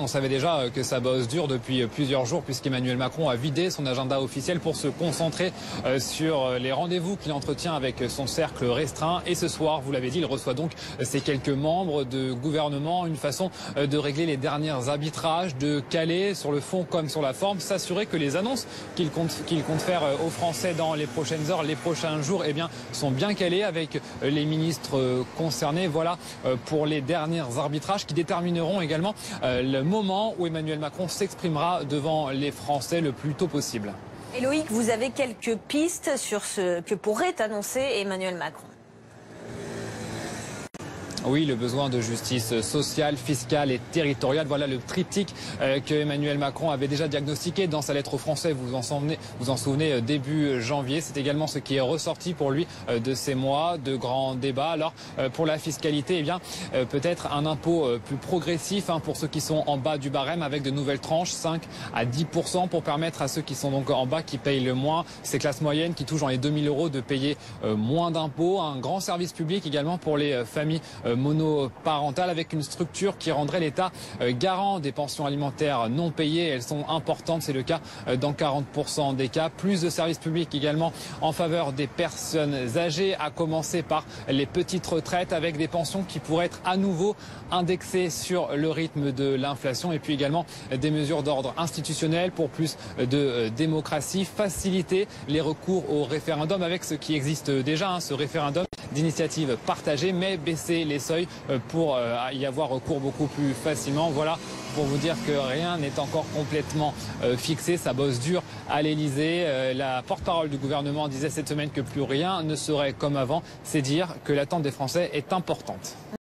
On savait déjà que ça bosse dur depuis plusieurs jours puisqu'Emmanuel Macron a vidé son agenda officiel pour se concentrer sur les rendez-vous qu'il entretient avec son cercle restreint. Et ce soir, vous l'avez dit, il reçoit donc ces quelques membres de gouvernement. Une façon de régler les derniers arbitrages, de caler sur le fond comme sur la forme, s'assurer que les annonces qu'il compte faire aux Français dans les prochaines heures, les prochains jours, sont bien calées avec les ministres concernés. Voilà pour les derniers arbitrages qui détermineront également le moment où Emmanuel Macron s'exprimera devant les Français le plus tôt possible. Et Loïc, vous avez quelques pistes sur ce que pourrait annoncer Emmanuel Macron? Oui, le besoin de justice sociale, fiscale et territoriale. Voilà le triptyque que Emmanuel Macron avait déjà diagnostiqué dans sa lettre aux Français. Vous en souvenez début janvier. C'est également ce qui est ressorti pour lui de ces mois de grands débats. Alors pour la fiscalité, peut-être un impôt plus progressif pour ceux qui sont en bas du barème avec de nouvelles tranches, 5 à 10% pour permettre à ceux qui sont donc en bas, qui payent le moins, ces classes moyennes qui touchent dans les 2000 euros, de payer moins d'impôts. Un grand service public également pour les familles monoparentales avec une structure qui rendrait l'État garant des pensions alimentaires non payées. Elles sont importantes, c'est le cas dans 40% des cas. Plus de services publics également en faveur des personnes âgées, à commencer par les petites retraites avec des pensions qui pourraient être à nouveau indexées sur le rythme de l'inflation. Et puis également des mesures d'ordre institutionnel pour plus de démocratie, faciliter les recours au référendum avec ce qui existe déjà, ce référendum d'initiative partagée, mais baisser les seuils pour y avoir recours beaucoup plus facilement. Voilà pour vous dire que rien n'est encore complètement fixé. Ça bosse dur à l'Elysée. La porte-parole du gouvernement disait cette semaine que plus rien ne serait comme avant. C'est dire que l'attente des Français est importante.